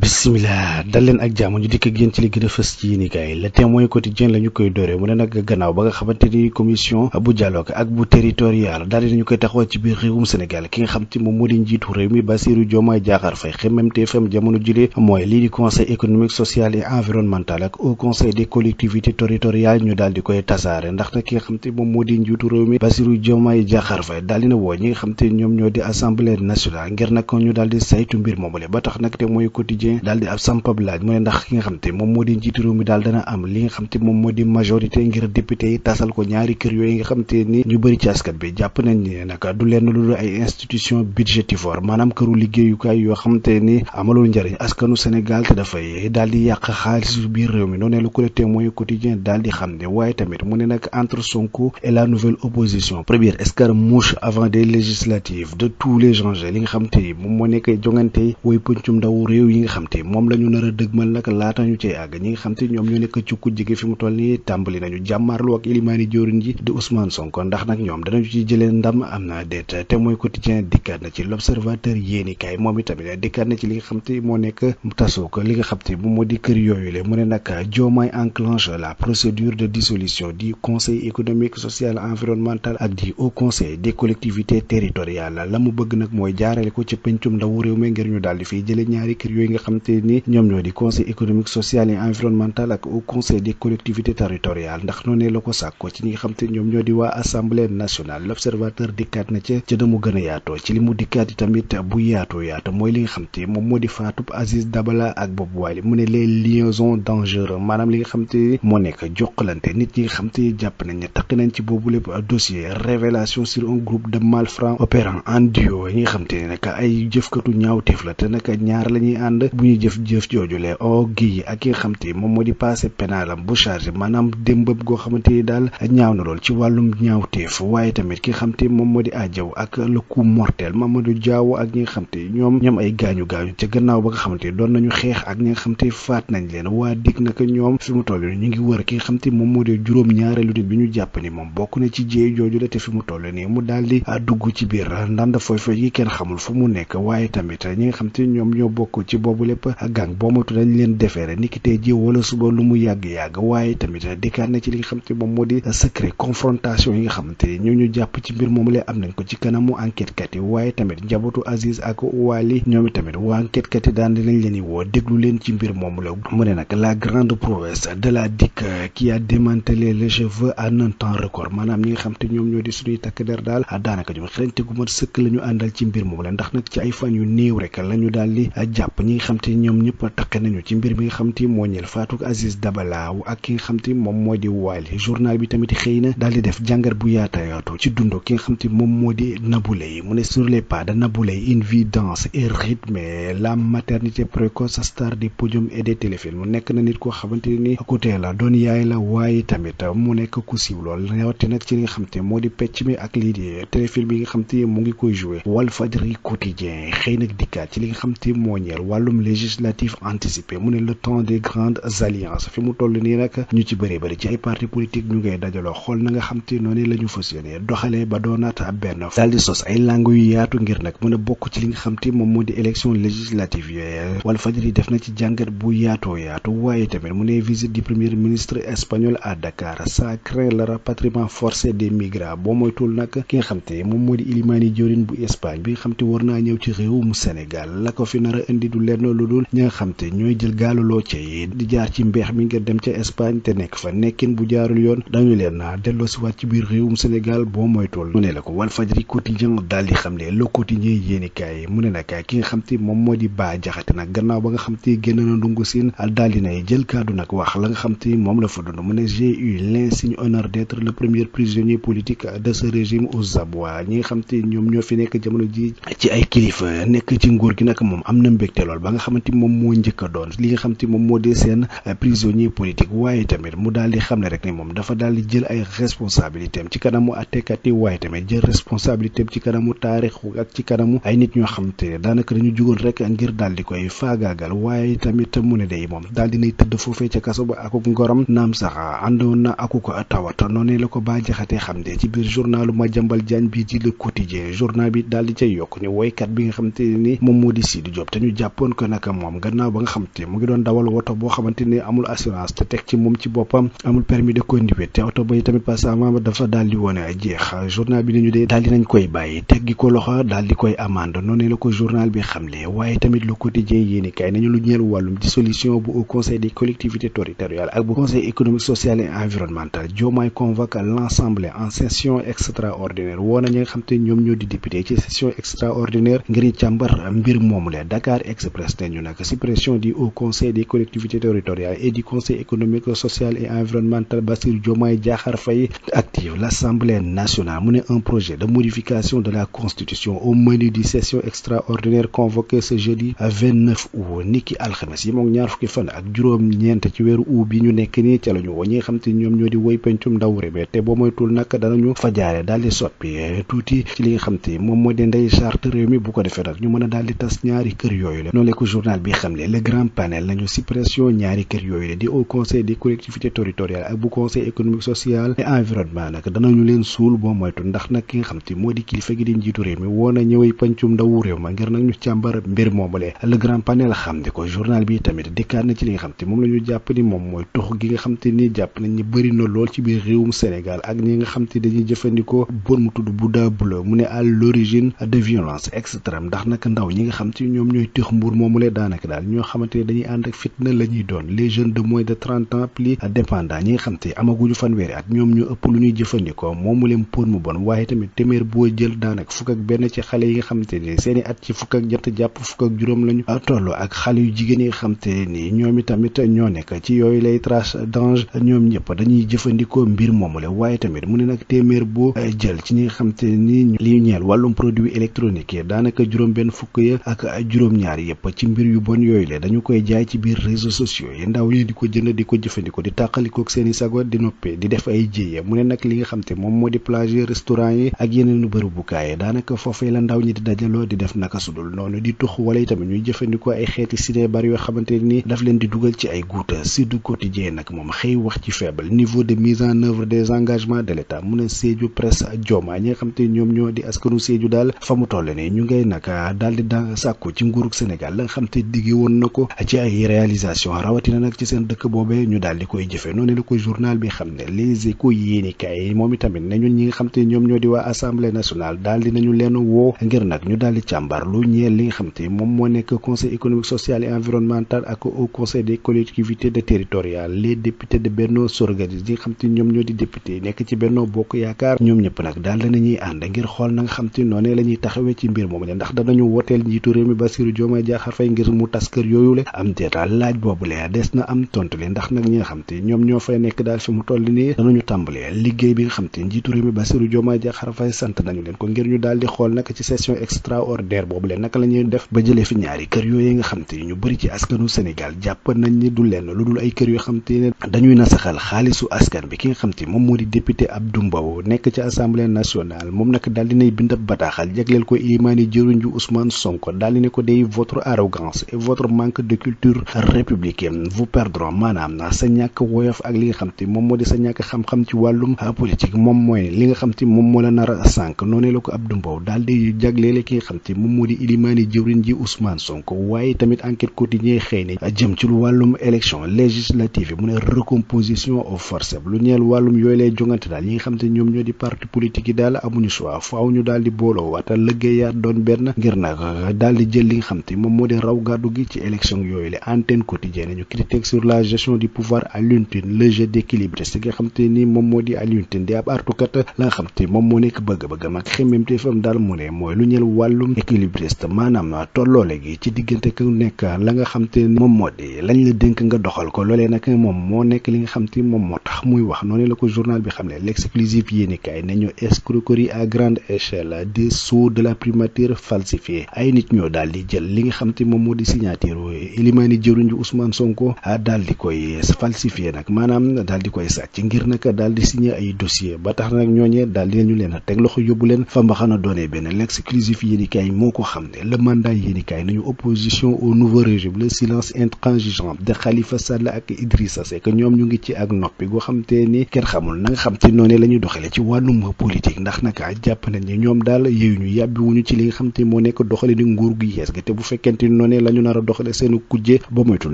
bismillah dal leen ak jàmm ñu dikk ak yéen ci li gën a fës ci yéenekaay Le Témoin quotidien la ñu koy dooree mu ne nag gannaaw ba nga xamante ni commission bu dialogue ak bu territorial daal di nañu koy taxawal ci biir réewum Sénégal ki nga xam te moom moo di njiitu réew mi Bassirou Diomaye Diakhar Faye xemmemteefam jamono jile mooy lii di conseil économique social et environnemental ak au conseil des collectivités territoriales ñu daal di koy tasaare ndax nag ki nga xam te moom moo di njiitu réew mi Bassirou Diomaye Diakhar Faye daal dina woo ñi nga xam te ñoom ñoo di assemblée nationale ngir nag ñu daal di saytu mbir moomule ba tax nag te mooy quotidien daal di ab sampab laaj mu ne ndax ki nga xam te moom moo di njiitu réew mi daal dana am li nga xam te moom moo di majorité ngir député yi tasal ko ñaari kër yooyu nga xam te ni ñu bëri ci askan bi jàpp nañ ne nag du lenn lu dul ay institution budgétivore maanaam këru liggéeyukaay yoo xam te ni amalul njëriñ askanu Sénégal te dafay daal di yàq xaalisu biir réew mi noonu la ko Le Témoin quotidien daal di xam ne waaye tamit mu ne nag entre Sonko et la nouvelle opposition première escarmouche avant des législatives de tous les genres li nga xam te ni moom moo nekk jongante woy pëncum ndaw réew yi nga xam te moom la ñu nar a dëgmal nag laata ñu cay àgg ñi nga xam te ñoom ñoo nekk ci ku jege fi mu toll nii tàmbali nañu jàmmaarlu ak ilimaani joorin ji di Ousmane Sonko ndax nag ñoom danañu ci jëlee ndam am na déet Témoin quotidien dikkaat na ci l'Observateur yéenikaay moom itamit dikkaat na ci li nga xam te moo nekk tasoo ko li nga xam te moom moo di kër yooyu le mu ne nag Diomaye enclenche la procédure de dissolution du conseil économique social environnemental ak du haut conseil des collectivités territoriales la mu bëgg nag mooy jaarale ko ci pencum ndawu réew mi ngir ñu daal di fiy jëlee ñaari kër yooyu nga xam te ni ñoom ñoo di conseil économique social et environnemental ak au conseil des collectivités territoriales ndax noonu la ko sàkkoo ci ñi nga xam te ñoom ñoo di waa assemblée nationale l'Observateur dikkaat na ca da mu gën a yaatoo ci li mu dikkaat yi tamit bu yaatoo mooy li nga xam te moom moo di faatub Aziz Dabala ak Bob Wali mu ne les liaisons dangereuses maanaam li nga xam te moo nekk jokkalante nit ñi nga xam te jàpp nañ ne taq nañ ci boobu lépp dossier révélation sur un groupe de malfrats opérant en duo yi nga xam te ne nag ay jëfkatu ñaawteef la te nag ñaar la ñuy ànd bu ñuy jëf jooju le o gi ak ki nga xam te moom moo di passé pénalam bu chargé maanaam démbëb goo xamante ni daal ñaaw na lool ci wàllum ñaawteef waaye tamit ki nga xam te moom moo di ajaw ak le coup mortel Mamadou Diaw ak ñi nga xam te ñoom ay gaañu ca gannaaw ba nga xamante doon nañu xeex ak ñi nga xam te faat nañ leen waa dig naka ñoom fi mu toll ñu ngi wër ki nga xam te moom moo di juróom ñaareelu nit bi ñu jàpp ni moom bokk na ci jéey jooju la te fi mu toll nii mu daal di dugg ci biir ndanda foy yi kenn xamul fu mu nekk waaye tamit ñi nga xam te ñoom ñoo bokk ci boobu lépp gang boo moytu dañ leen defeere niki tey ji wala suba lu mu yàgg-yàgg waaye tamit dikkaat na ci li nga xam te moom moo di secret confrontation yi nga xam te ñu jàpp ci mbir moom la am nañ ko ci kanamu enquête kat yi waaye tamit njabootu Aziz ak Wali ñoom tamit waa enquête kat yi daan dinañ leen woo déglu leen ci mbir moom la mu ne nag la grande prouesse de la DIC qui a démantelé les cheveux en un temps record maanaam ñi nga xam te ñoom ñoo di suñuy takk der daal daanaka ñoom xarañte gu mat sëkk la ñu àndal ci mbir moom la ndax nag ci ay fan yu néew rek la ñu daal di jàpp ñi nga xam te ñoom ñëpp taqe nañu ci mbir mi nga xam te moo ñeel faatuk Aziz Dabala ak ki nga xam te moom moo di Wali journal bi tamit xëy na daal di def jàngat bu yaatu ci dund ki nga xam te moom moo di Nabou Leye mu ne sur les pas de Nabou Leye une vie dense et rythmée la maternité précoce star des podiums et des téléfilms mu nekk na nit koo xamante ni côté la doon yaay la waaye tamit mu nekk ku siiw lool rawati nag ci li nga xam te moo di pecc mi ak lii di téléfilm yi nga xam te mu ngi koy joué Walfadjri quotidien xëy nag dikkaat ci li nga xam te moo ñeel wàllum législatif anticipé mu ne le temps des grandes alliances fi mu toll nii nag ñu ci bëri ci ay parti politique ñu ngay dajaloo xool na nga xam te noonu la ñu fas yéene doxalee ba doonaat benn daal di sos ay langue yu yaatu ngir nag mën a bokk ci li nga xam te moom moo di élection législative yooyu Walfadjri def na ci jàngat bu yaatu waaye tamit mu ne visite du premier ministre espagnol à Dakar ça craint le rapatriement forcé des migrants boo moytul nag ki nga xam te moom moo di ilimaani jawriñ bu Espagne bi nga xam te war naa ñëw ci réewum Sénégal la ko fi nar a indi du lenn lu dul ñi nga xam te ñooy jël gaaluloo ca yi di jaar ci mbeex mi ngir dem ca Espagne te nekk fa nekkin bu jaarul yoon dañu leen naa delloo si waat ci biir réewum Sénégal boo moytul mu ne la ko Walfadjri quotidien daal di xam ne le quotidien yéenikaay mu ne nag ki nga xam te moom moo di Bah Diakhaté nag gannaaw ba nga xam te génn na ndungu siin daal di nay jël kaddu nag wax la nga xam te moom la fa dund mu ne j'ai eu l'insigne honneur d'être le premier prisonnier politique de ce régime aux abois ñi nga xam te ñoom ñoo fi nekk jamono ji ci ay kilifa nekk ci nguur gi nag moom am na mbégte lool ba nga xamante moom moo njëkk a doon li nga xam te moom moo di seen prisonnier politique waaye tamit mu daal di xam ne rek ne moom dafa daal di jël ay responsabilité am ci kanamu àttekat yi waaye tamit jël responsabilité am ci kanamu taarix ak ci kanamu ay nit ñoo xam te daanaka dañu jugoon rek ngir daal di koy faagaagal waaye tamit mu ne day moom daal dinay tëdd foofee ca kaso ba akuk ngorom naam sax àndoon na akuk tawat noonu la ko Bah Diakhaté xam ne ci biir journalu Madiambal Diagne bii di Le Quotidien journal bi daal di cay yokk ni woykat bi nga xam te ni moom moo di Sidi Diop te ñu jàppoon ko nag nag moom gannaaw ba nga xam te mu ngi doon dawal woto boo xamante ni amul assurance te teg ci moom ci boppam amul permis de conduire te oto ba tamit passablement dafa daal di woon jeex journal bi nañu dee daal di nañ koy bàyyi teggi ko loxo daal di koy amande noonu la ko journal bi xamle waaye tamit le quotidien yéeni kay nañu lu ñeel wàllum dissolution bu au conseil des collectivités territoriales ak bu conseil économique social et environnemental. Diomaye convoque l'Assemblée en session extraordinaire woo na ñi nga xam te ñoom ñoo di député ci session extraordinaire ngir càmbar mbir moomu la. Dakar Express ne ñu nag suppression du haut conseil des collectivités territoriales et du conseil économique social et environnemental. Bassirou Diomaye Diakhar Faye active l'Assemblée nationale mu ne un projet de modification de la constitution au menu du session extraordinaire convoqué ce jeudi 29 août niki alxames yi moom ñaar fukki fan ak juróom-ñeent ci weeru août bi ñu nekk nii ca la ñu woo ñi nga xam te ñoom ñoo di woy pencum ndaw réew te boo moytul nag danañu fa jaare daal di soppi tuuti ci li nga xam te moom moo di ndey charte réew mi bu ko defee nag ñu mën a daal di tas ñaari kër yooyu la noonu la ko journal bi xamle le grand panel nañu suppression ñaari kër yooyu la di au conseil des collectivités territoriales ak bu conseil économique social et environnement nag danañu leen suul boo moytu ndax nag ki nga xam te moo di kilifa gi di njiitu réew mi woo na ñëwee pencum ndawu réew ma ngir nag ñu càmbar mbir moomule le grand panel xam ne ko journal bi tamit dikkaat na ci li nga xam te moom la ñu jàpp ni moom mooy tux gi nga xam te ni jàpp nañ ni bëri na lool ci biir réewum Sénégal ak ñi nga xam te dañuy jëfandikoo bon mu tudd Bouddha Bleu mu ne à l'origine de violence extrême ndax nag ndaw ñi nga xam te ñoom ñooy tux mbur moomule daanaka daal ñoo xamante ne dañuy ànd ak fitna la ñuy doon les jeunes de moins de 30 ans plus dépendants ñi nga xam te amaguñu fanweeri at ñoom ñu ëpp lu ñuy jëfandikoo moomu leen pon mu bon waaye tamit téeméer boo jël daanaka fukk ak benn ci xale yi nga xam te ni seeni at ci fukk ak ñett jàpp fukk ak juróom lañu toll ak xale yu jigéen yi nga xam te ni ñoom itamit ñoo nekk ci yooyu lay trace d'ange ñoom ñëpp dañuy jëfandikoo mbir moomule waaye tamit mu ne nag téeméer boo jël ci ñi nga xam te ni li ñeel wàllum produit électronique yi daanaka juróom benn fukk ya ak juróom-ñaar yëpp ci mbir yu bon yooyu la dañu koy jaay ci biir réseaux sociaux yi ndaw yi di ko jënd di ko jëfandikoo di tàqalikook seeni sago di noppee di def ay jéye mu ne nag li nga xam te moom moo di plage restaurant yi ak yeneen bërëbukaay yi daanaka foofee la ndaw ñi di dajaloo di def naka sudul noonu di tux wala itamit ñuy jëfandikoo ay xeeti ciné bar yoo xamante ni daf leen di dugal ci ay guuta Sud Quotidien nag moom xëy wax ci faible niveau de mise en œuvre des engagements de l'État mu ne Sédhiou presse Diomaye ñi nga xam te ñoom ñoo di askanu Sédhiou daal fa mu toll ne ñu ngay nag daal di sàkku ci nguurug Sénégal la nga xam te digge woon na ko ci ay réalisation rawatina nag ci seen dëkk boobee ñu daal di koy jëfe noonu la ko journal bi xam ne Les Échos yéenikaay moom itamit ne ñun ñi nga xam te ñoom ñoo di waa Assemblée nationale daal di nañu leen woo ngir nag ñu daal di càmbar lu ñeel li nga xam te moom moo nekk conseil économique social et environnemental ak au conseil des collectivités territoriales les députés de Benno s'organisent ñi nga xam te ñoom ñoo di député nekk ci Benno Bokk Yaakaar ñoom ñëpp nag daal danañuy ànd ngir xool na nga xam te noonee la ñuy taxawee ci mbir moomu ndax danañu woteel njiitu réew mi Bassirou Diomaye Diakhar Faye ngir mu tas kër yooyu le am déeta laaj boobu le des na am tontu le ndax nag ñi nga xam te ñoom ñoo fay nekk daal fi mu toll nii danañu tàmbalee liggéey bi nga xam te njiitu réew mi Bassirou Diomaye Diakhar Faye sant nañu leen ko ngir ñu daal di xool nag ci session extraordinaire boobu le naka la ñuy def ba jëlee fi ñaari kër yooyu nga xam te ñu bëri ci askanu Sénégal jàpp nañ ni du lenn lu dul ay kër yoo xam te ne dañuy nasaxal xaalisu askan bi ki nga xam te moom moo di député Abdou Mbow nekk ci assemblée nationale moom nag daal dinay bind bataaxal jagleel ko Ilimani jëruñ ju Ousmane Sonko daal di ne ko day votre arrogance et votre manque de culture républicaine vous perdront maanaam na sa ñàkk woyof ak li nga xam te moom moo di sa ñàkk xam-xam ci wàllum politique moom mooy li nga xam te moom moo la nar a sànq noonu la ko Abdou Mbow daal di jagleele ki nga xam te moom moo di Ilimani jëruñ ji Ousmane Sonko waaye tamit enquête quotidien xëy na jëm ci lu wàllum élection législative mu ne recomposition aux forces lu ñeel wàllum yooyu lay jongante daal ñi nga xam te ñoom ñoo di parti politique yi daal amuñu choix faaw ñu daal di booloo waata liggéeyaat doon benn ngir nag daal di jël li nga xam te moom moo di raw gàddu gi ci élection yooyu la antenne quotidienne ñu critique sur la gestion du pouvoir Alioune Tine le jeu d'équilibriste nga xam te ni moom moo di Alioune Tine di ab artukat la nga xam te moom moo nekk bëgg-bëggam ak xemmemteefam daal mu ne mooy lu ñeel wàllum équilibriste maanaam tolloole gi ci diggante ku nekk la nga xam te moom moo di lañ la dénk nga doxal ko loolee nag moom moo nekk li nga xam te moom moo tax muy wax noonu la ko journal bi xam ne l'exclusif yéenikaay nañu escroquerie à grande échelle des sceaux de la primature falsifiés ay nit ñoo daal di jël li nga xam te moom moo di signature Ilimani jëruñ ju Ousmane Sonko daal di koy falsifié nag maanaam daal di koy sàcc ngir nag daal di signé ay dossier ba tax nag ñooñee daal di ñu leen a teg loxo yóbbu leen fa mbaxana doonee benn l'exclusif yéenikaay moo ko xam ne le mandat yéenikaay nañu opposition au nouveau régime le silence intransigeant de Khalifa Sall ak Idrissa Seck ñoom ñu ngi ci ak noppi goo xam te ni kenn xamul na nga xam te noonu la ñuy doxale ci wàllum politique ndax nag jàpp nañ ne ñoom daal yooyu ñu yàbbi wuñu ci li nga xam te moo nekk doxale ni nguur gu yees gi te bu fekkente ni noonee la ñu nar a doxale seenu kujje ba moytul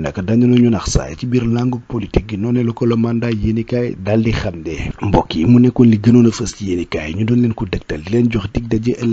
nekk dañu ñu nax saay ci biir langue politique gi noonee la ko le mandat yéenikaay daal di xam ne mbokk yi mu nekkoon li gënoon a fës ci yéenikaay ñu doon leen ko dëgtal di leen jox dig daje ëllëg